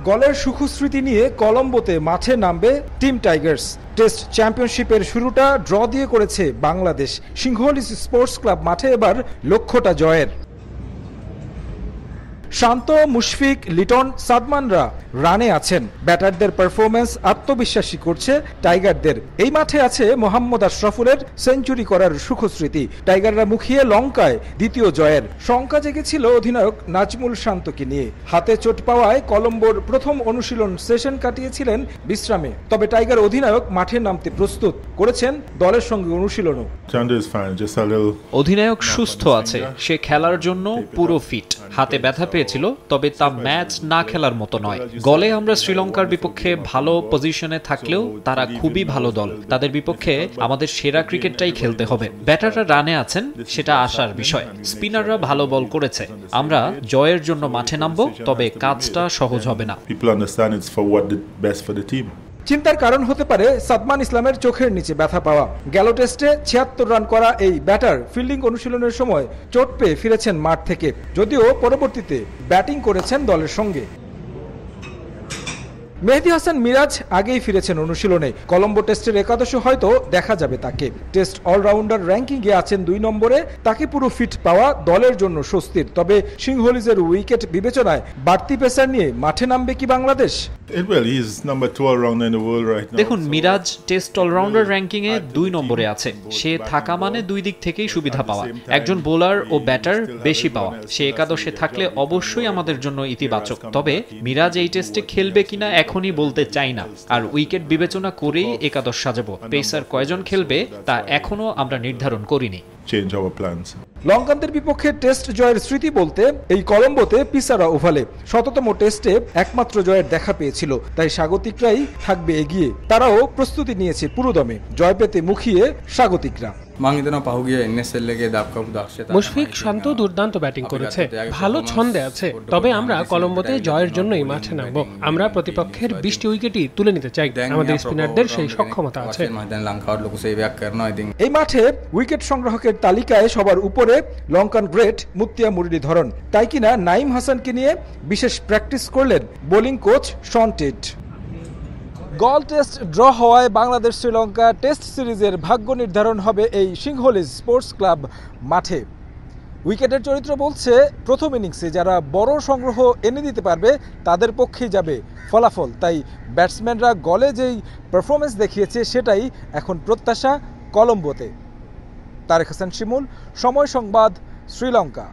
গলের সুখস্মৃতি নিয়ে কলম্বোতে মাঠে নামবে টিম টাইগার্স। টেস্ট চ্যাম্পিয়নশিপের শুরুটা ড্র দিয়ে করেছে বাংলাদেশ। সিংহলিজ স্পোর্টস ক্লাব মাঠে এবার লক্ষ্যটা জয়ের। শান্ত, মুশফিক, লিটন, সাদমানরা রানে আছেন। ব্যাটারদের পারফরম্যান্স আত্মবিশ্বাসী করছে টাইগারদের। এই মাঠে আছে মোহাম্মদ আশরাফুলের সেঞ্চুরি করার সুখস্মৃতি। টাইগাররা মুখিয়ে লঙ্কায় দ্বিতীয় জয়ের। শঙ্কা জেগেছিল অধিনায়ক নাজমুল শান্তকে নিয়ে। হাতে চোট পাওয়ায় কলম্বোর প্রথম অনুশীলন সেশন কাটিয়েছিলেন বিশ্রামে। তবে টাইগার অধিনায়ক মাঠে নামতে প্রস্তুত, করেছেন দলের সঙ্গে অনুশীলনও। অধিনায়ক সুস্থ আছে, সে খেলার জন্য পুরো ফিট। হাতে ব্যথা পেয়েছিল, তবে তা ম্যাচ না খেলার মতো নয়। গলে আমরা শ্রীলঙ্কার বিপক্ষে ভালো পজিশনে থাকলেও তারা খুবই ভালো দল। তাদের বিপক্ষে আমাদের সেরা ক্রিকেটটাই খেলতে হবে। ব্যাটাররা রানে আছেন, সেটা আশার বিষয়। স্পিনাররা ভালো বল করেছে। আমরা জয়ের জন্য মাঠে নামবো, তবে কাজটা সহজ হবে না। চিন্তার কারণ হতে পারে সাদমান ইসলামের চোখের নিচে ব্যথা পাওয়া। গেল টেস্টে ৭৬ রান করা এই ব্যাটার ফিল্ডিং অনুশীলনের সময় চোট পেয়ে ফিরেছেন মাঠ থেকে, যদিও পরবর্তীতে ব্যাটিং করেছেন দলের সঙ্গে। মেহেদী হাসান মিরাজ আগেই ফিরেছেন অনুশীলনে। কলম্বো টেস্টের একাদশে হয়তো দেখা যাবে তাকে। টেস্ট অলরাউন্ডার র্যাঙ্কিংয়ে আছেন ২ নম্বরে। তাকে পুরো ফিট পাওয়া দলের জন্য স্বস্তির। তবে সিংহলিজের উইকেট বিবেচনায় বাড়তি পেসার নিয়ে মাঠে নামবে কি বাংলাদেশ? দেখুন, মিরাজ টেস্ট অলরাউন্ডার র্যাঙ্কিং এ ২ নম্বরে আছে। সে থাকা মানে ২ দিক থেকেই সুবিধা পাওয়া। একজন বোলার ও ব্যাটার বেশি পাওয়া। সে একাদশে থাকলে অবশ্যই আমাদের জন্য ইতিবাচক। তবে মিরাজ এই টেস্টে খেলবে কিনা এখনই বলতে চাই না। আর উইকেট বিবেচনা করেই একাদশ সাজাবো। পেসার কয়জন খেলবে তা এখনো আমরা নির্ধারণ করিনি। লঙ্কানদের বিপক্ষে টেস্ট জয়ের স্মৃতি বলতে এই কলম্বোতে পিসারা ওভালে ১৭তম টেস্টে একমাত্র জয়ের দেখা পেয়েছিল। তাই স্বাগতিকরাই থাকবে এগিয়ে। তারাও প্রস্তুতি নিয়েছে পুরোদমে। জয় পেতে মুখিয়ে স্বাগতিকরা। মুশফিক, শান্ত দুর্দান্ত ব্যাটিং করেছে, ভালো ছন্দে আছে। তবে আমরা কলম্বোতে জয়ের জন্যই মাঠে নামবো। আমরা প্রতিপক্ষের ২০টি উইকেটই তুলে নিতে চাই। আমাদের স্পিনারদের সেই সক্ষমতা আছে। এই মাঠে উইকেট সংগ্রাহকের তালিকায় সবার উপরে লঙ্কান গ্রেট মুত্তিয়া মুরলীধরন। তাই কিনা নাইম হাসানকে নিয়ে বিশেষ প্র্যাকটিস করলেন বোলিং কোচ শন টেট। গল টেস্ট ড্র হওয়ায় বাংলাদেশ শ্রীলঙ্কা টেস্ট সিরিজের ভাগ্য নির্ধারণ হবে এই সিংহলিজ স্পোর্টস ক্লাব মাঠে। উইকেটের চরিত্র বলছে প্রথম ইনিংসে যারা বড় সংগ্রহ এনে দিতে পারবে তাদের পক্ষেই যাবে ফলাফল। তাই ব্যাটসম্যানরা গলে যেই পারফরমেন্স দেখিয়েছে সেটাই এখন প্রত্যাশা কলম্বোতে। তারেক হাসান শিমুল, সময় সংবাদ, শ্রীলঙ্কা।